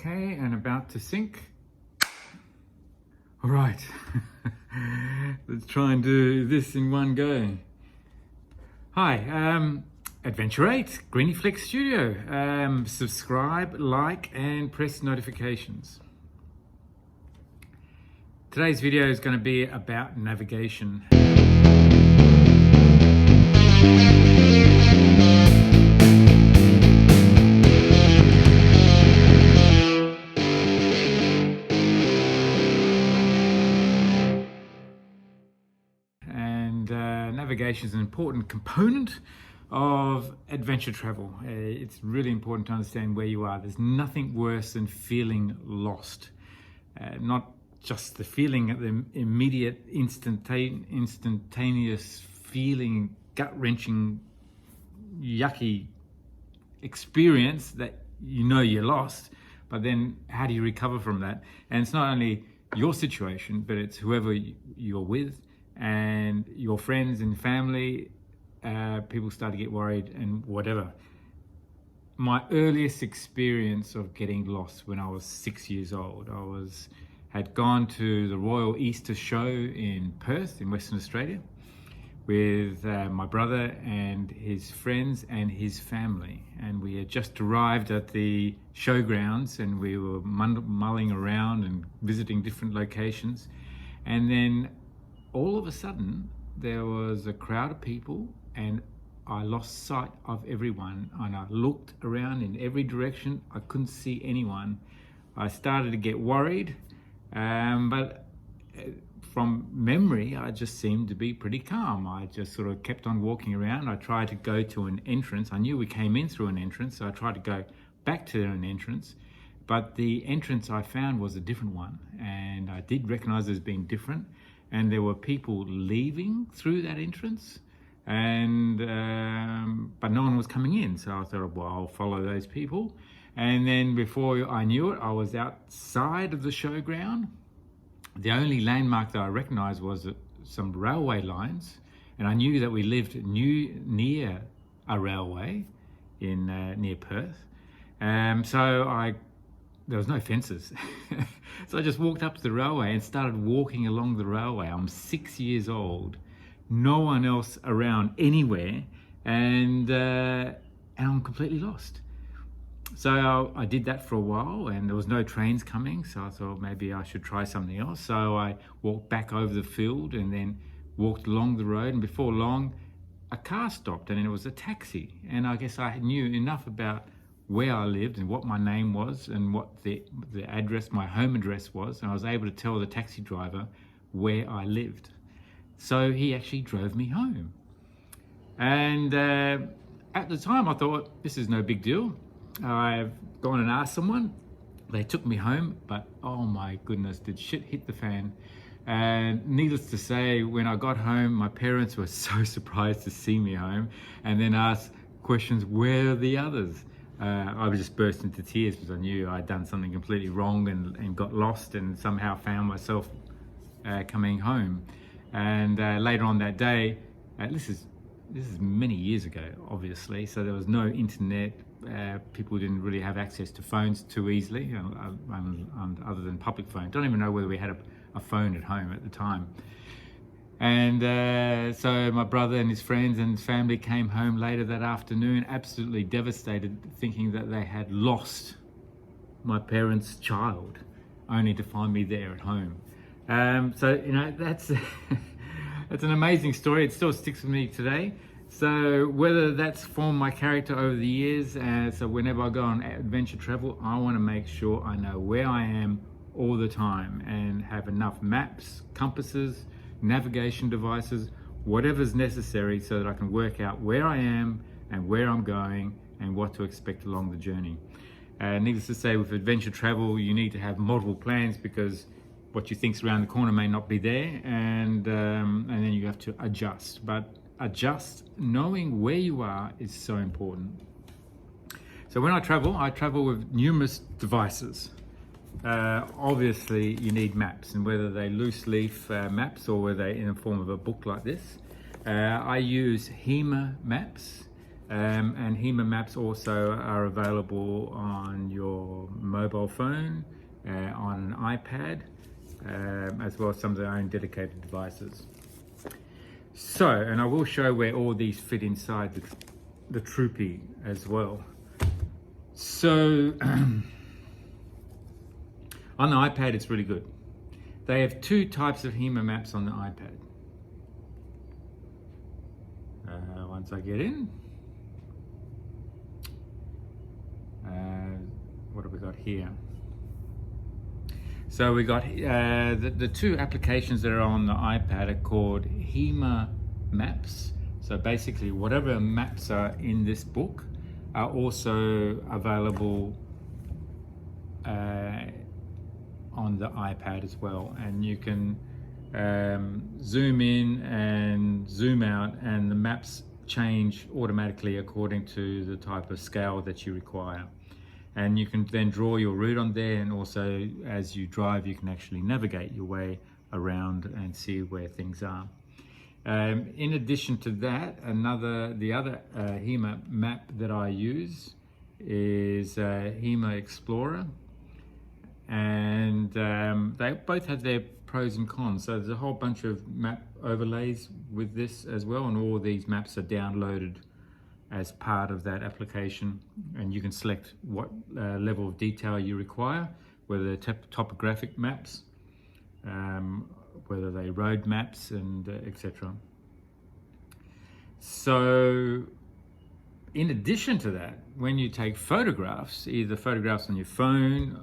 Okay, and about to sync. All right, let's try and do this in one go. Hi, Adventure 8, Greeny Flex Studio. Subscribe, like, and press notifications. Today's video is going to be about navigation. Navigation is an important component of adventure travel. It's really important to understand where you are. There's nothing worse than feeling lost. Not just the feeling of the immediate, instantaneous feeling, gut-wrenching, yucky experience that you know you're lost, but then how do you recover from that? And it's not only your situation, but it's whoever you're with, and your friends and family. People start to get worried and whatever. My earliest experience of getting lost when I was 6 years old, had gone to the Royal Easter Show in Perth in Western Australia with my brother and his friends and his family, and we had just arrived at the showgrounds and we were mulling around and visiting different locations, and then all of a sudden there was a crowd of people and I lost sight of everyone, and I looked around in every direction. I couldn't see anyone. I started to get worried, but from memory I just seemed to be pretty calm. I just sort of kept on walking around. I tried to go to an entrance. I knew we came in through an entrance, so I tried to go back to an entrance, but the entrance I found was a different one, and I did recognize it as being different. And there were people leaving through that entrance, and but no one was coming in. So I thought, well, I'll follow those people. And then before I knew it, I was outside of the showground. The only landmark that I recognized was some railway lines, and I knew that we lived near a railway in near Perth. There was no fences. So I just walked up to the railway and started walking along the railway. I'm 6 years old, no one else around anywhere, and I'm completely lost. So I did that for a while, and there was no trains coming, so I thought maybe I should try something else. So I walked back over the field and then walked along the road, and before long a car stopped, and it was a taxi. And I guess I knew enough about where I lived and what my name was and what the address, my home address was, and I was able to tell the taxi driver where I lived. So he actually drove me home. And at the time I thought, this is no big deal. I've gone and asked someone, they took me home, but oh my goodness, did shit hit the fan. And needless to say, when I got home, my parents were so surprised to see me home, and then asked questions, where are the others? I was just burst into tears because I knew I'd done something completely wrong and got lost, and somehow found myself coming home. And later on that day, this is many years ago, obviously, so there was no internet. People didn't really have access to phones too easily, other than public phones. Don't even know whether we had a phone at home at the time. And so my brother and his friends and his family came home later that afternoon, absolutely devastated, thinking that they had lost my parents' child, only to find me there at home. So, you know, that's that's an amazing story. It still sticks with me today. So whether that's formed my character over the years, so whenever I go on adventure travel, I want to make sure I know where I am all the time and have enough maps, compasses, navigation devices, whatever's necessary, so that I can work out where I am and where I'm going and what to expect along the journey. Needless to say, with adventure travel, you need to have multiple plans, because what you think's around the corner may not be there, and then you have to adjust. But knowing where you are is so important. So when I travel with numerous devices. Obviously you need maps, and whether they loose leaf maps or whether they're in the form of a book like this. I use Hema Maps. And Hema Maps also are available on your mobile phone, on an iPad, as well as some of their own dedicated devices. So, and I will show where all these fit inside the Troopy as well. So, on the iPad, it's really good. They have two types of Hema Maps on the iPad. Once I get in, what have we got here? So we got the two applications that are on the iPad are called Hema Maps. So basically, whatever maps are in this book are also available on the iPad as well, and you can zoom in and zoom out, and the maps change automatically according to the type of scale that you require. And you can then draw your route on there, and also as you drive you can actually navigate your way around and see where things are. In addition to that, the other Hema map that I use is Hema Explorer, and they both have their pros and cons. So there's a whole bunch of map overlays with this as well, and all these maps are downloaded as part of that application, and you can select what level of detail you require, whether they're topographic maps, whether they road maps, and etc. So in addition to that, when you take photographs, either photographs on your phone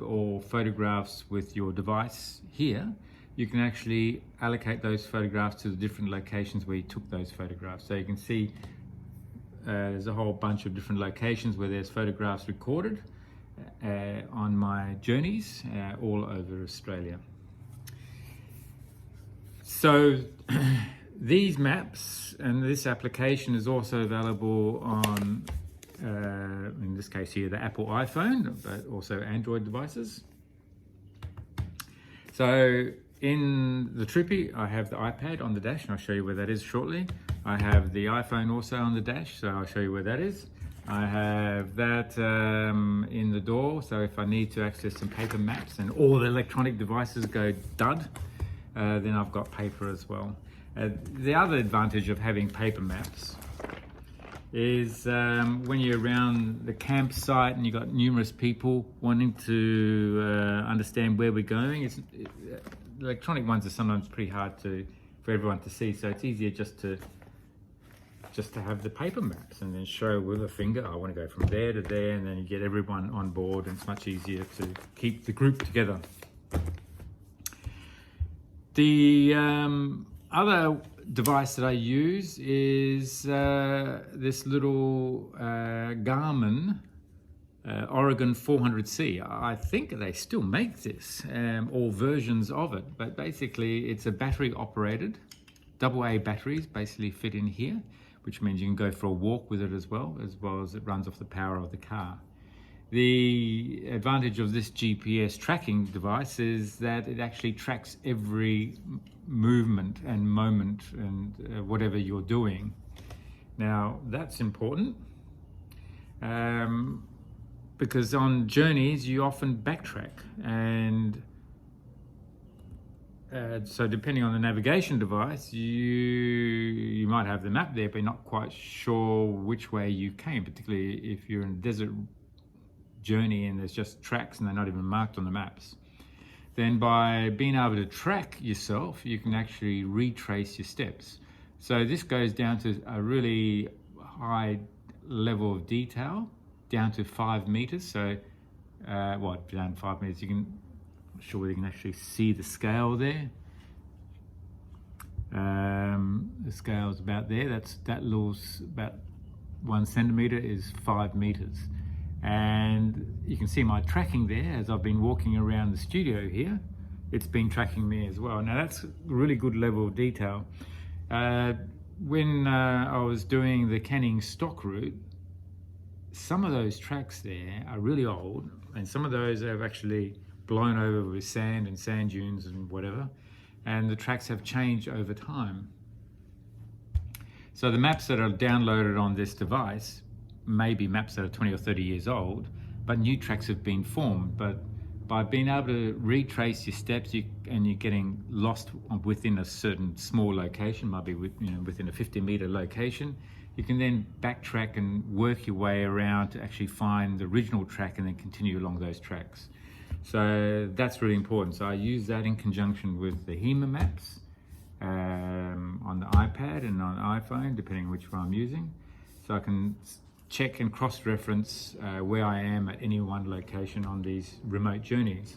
or photographs with your device here, you can actually allocate those photographs to the different locations where you took those photographs. So you can see there's a whole bunch of different locations where there's photographs recorded on my journeys all over Australia. So these maps and this application is also available on, in this case here, the Apple iPhone, but also Android devices. So in the Troopy, I have the iPad on the dash, and I'll show you where that is shortly. I have the iPhone also on the dash, so I'll show you where that is. I have that in the door, so if I need to access some paper maps and all the electronic devices go dud, then I've got paper as well. The other advantage of having paper maps is when you're around the campsite and you've got numerous people wanting to understand where we're going, electronic ones are sometimes pretty hard for everyone to see, so it's easier just to have the paper maps and then show with a finger, I want to go from there to there, and then you get everyone on board, and it's much easier to keep the group together. The other device that I use is this little Garmin Oregan 400C. I think they still make this, all versions of it, but basically it's a battery operated, AA batteries basically fit in here, which means you can go for a walk with it as well as it runs off the power of the car. The advantage of this GPS tracking device is that it actually tracks every movement and moment and whatever you're doing. Now that's important because on journeys you often backtrack, and so depending on the navigation device, you might have the map there but you're not quite sure which way you came, particularly if you're in a desert journey and there's just tracks and they're not even marked on the maps. Then by being able to track yourself, you can actually retrace your steps. So this goes down to a really high level of detail, down to 5 meters. So down 5 meters, you can, I'm sure you can actually see the scale there. The scale's about there. That little, about 1 centimeter is 5 meters. And you can see my tracking there as I've been walking around the studio here. It's been tracking me as well. Now that's a really good level of detail. When I was doing the Canning stock route, some of those tracks there are really old, and some of those have actually blown over with sand and sand dunes and whatever, and the tracks have changed over time. So the maps that are downloaded on this device may be maps that are 20 or 30 years old, but new tracks have been formed. But by being able to retrace your steps, and you're getting lost within a certain small location, might be within a 50-meter location, you can then backtrack and work your way around to actually find the original track and then continue along those tracks. So that's really important. So I use that in conjunction with the Hema Maps on the iPad and on iPhone, depending on which one I'm using. So I can check and cross-reference where I am at any one location on these remote journeys.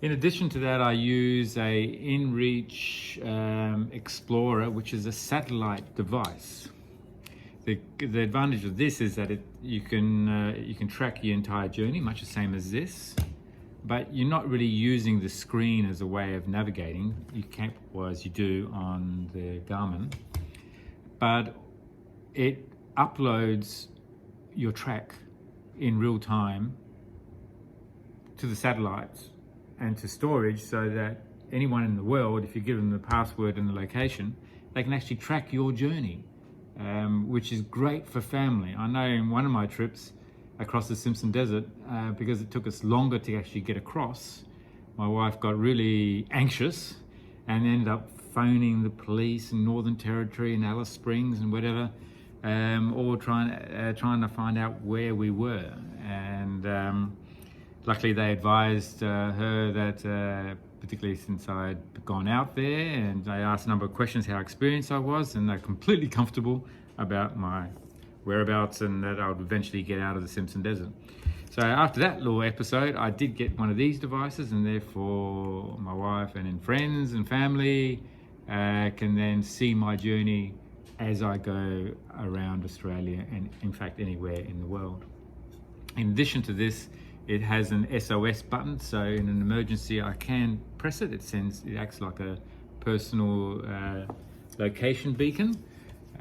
In addition to that, I use a Inreach Explorer, which is a satellite device. The advantage of this is that you can track your entire journey, much the same as this, but you're not really using the screen as a way of navigating. You can, well, as you do on the Garmin, but it uploads your track in real time to the satellites and to storage, so that anyone in the world, if you give them the password and the location, they can actually track your journey, which is great for family. I know in one of my trips across the Simpson Desert, because it took us longer to actually get across, my wife got really anxious and ended up phoning the police in Northern Territory and Alice Springs and whatever, all trying to find out where we were. And luckily they advised her that, particularly since I'd gone out there, and I asked a number of questions how experienced I was, and they're completely comfortable about my whereabouts and that I would eventually get out of the Simpson Desert. So after that little episode, I did get one of these devices, and therefore my wife and friends and family can then see my journey as I go around Australia and in fact anywhere in the world. In addition to this, it has an SOS button, so in an emergency I can press it. It acts like a personal location beacon,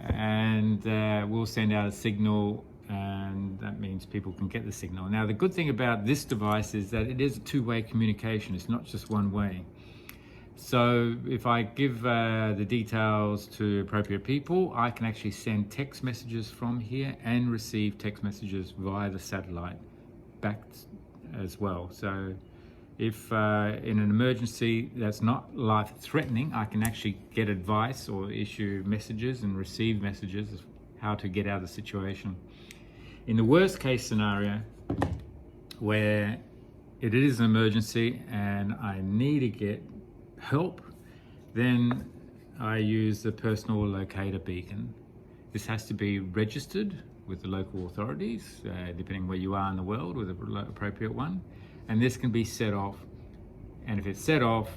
and we'll send out a signal, and that means people can get the signal. Now the good thing about this device is that it is a two-way communication. It's not just one way. So if I give the details to appropriate people, I can actually send text messages from here and receive text messages via the satellite back as well. So if in an emergency that's not life-threatening, I can actually get advice or issue messages and receive messages of how to get out of the situation. In the worst case scenario, where it is an emergency and I need to get help, then I use the personal locator beacon. This has to be registered with the local authorities, depending where you are in the world, with the appropriate one. And this can be set off. And if it's set off,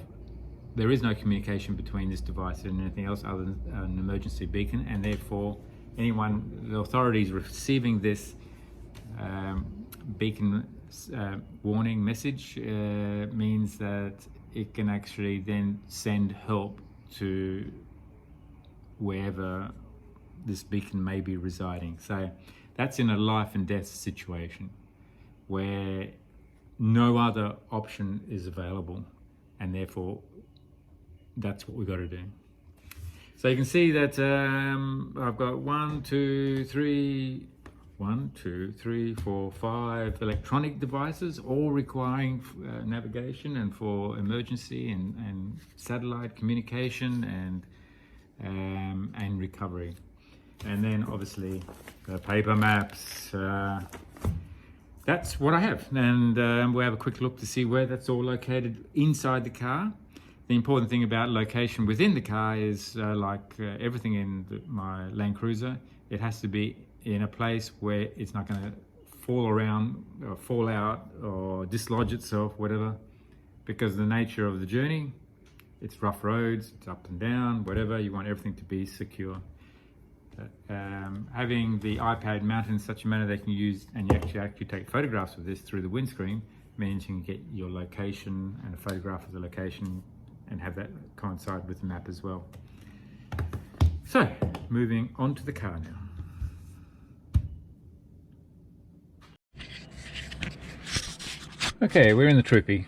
there is no communication between this device and anything else other than an emergency beacon, and therefore the authorities receiving this beacon warning message means that it can actually then send help to wherever this beacon may be residing. So that's in a life and death situation where no other option is available, and therefore that's what we've got to do. So you can see that I've got 5 electronic devices, all requiring navigation and for emergency and satellite communication and recovery. And then obviously the paper maps. That's what I have, and we'll have a quick look to see where that's all located inside the car. The important thing about location within the car is like everything in my Land Cruiser, it has to be in a place where it's not going to fall around or fall out or dislodge itself, whatever, because of the nature of the journey. It's rough roads, it's up and down, whatever. You want everything to be secure. Having the iPad mounted in such a manner they can use, and you actually take photographs of this through the windscreen, means you can get your location and a photograph of the location and have that coincide with the map as well. So, moving on to the car now. Okay, we're in the Troopy.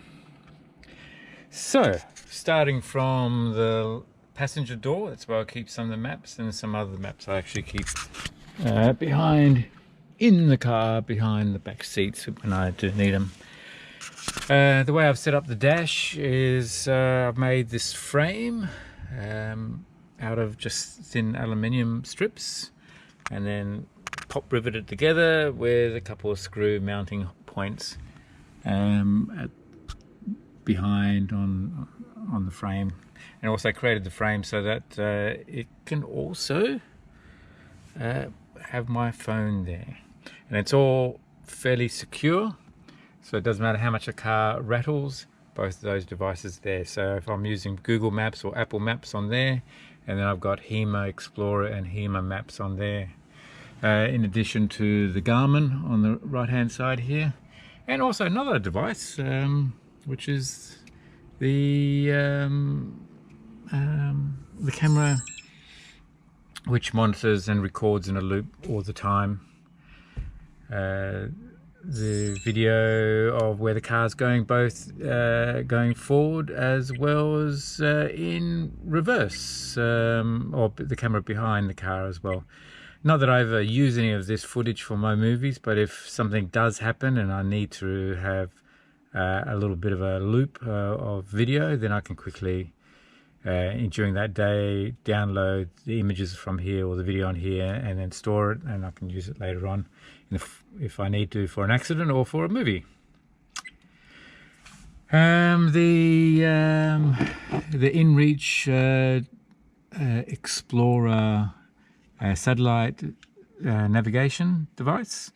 So, starting from the passenger door. That's where I keep some of the maps, and some other maps I actually keep behind in the car, behind the back seats when I do need them. The way I've set up the dash is I've made this frame out of just thin aluminium strips, and then pop riveted together with a couple of screw mounting points behind on the frame, and also created the frame so that it can also have my phone there, and it's all fairly secure, so it doesn't matter how much a car rattles, both of those devices there. So if I'm using Google Maps or Apple Maps on there, and then I've got Hema Explorer and Hema Maps on there, in addition to the Garmin on the right hand side here, and also another device which is the camera, which monitors and records in a loop all the time the video of where the car's going, both going forward as well as in reverse, or the camera behind the car as well. Not that I ever use any of this footage for my movies, but if something does happen and I need to have a little bit of a loop of video, then I can quickly during that day download the images from here or the video on here, and then store it, and I can use it later on if I need to, for an accident or for a movie. The Inreach Explorer satellite navigation device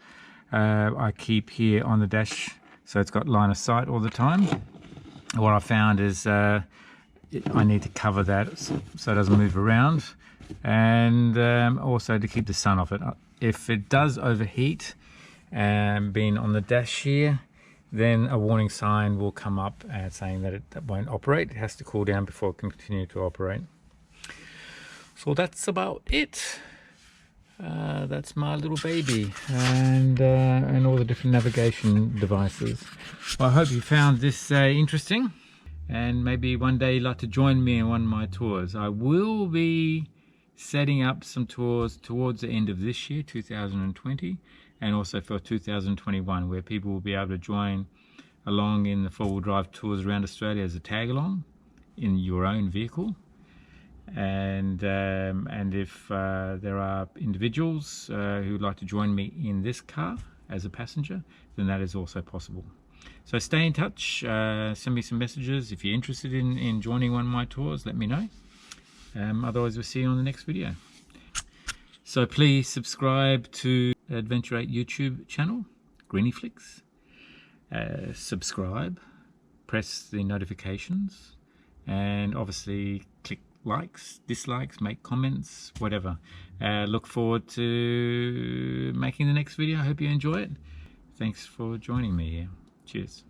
I keep here on the dash, so it's got line of sight all the time. What I found is I need to cover that so it doesn't move around, and also to keep the sun off it. If it does overheat, being on the dash here, then a warning sign will come up saying that it won't operate. It has to cool down before it can continue to operate. So that's about it. That's my little baby, and all the different navigation devices. Well, I hope you found this interesting, and maybe one day you'd like to join me in one of my tours. I will be setting up some tours towards the end of this year, 2020, and also for 2021, where people will be able to join along in the four-wheel drive tours around Australia as a tag along in your own vehicle. And if there are individuals who would like to join me in this car as a passenger, then that is also possible. So stay in touch, send me some messages. If you're interested in joining one of my tours, let me know. Otherwise, we'll see you on the next video. So please subscribe to Adventure 8 YouTube channel, Greenyflix. Subscribe, press the notifications, and obviously click likes, dislikes, make comments, whatever. Look forward to making the next video. I hope you enjoy it. Thanks for joining me here. Cheers.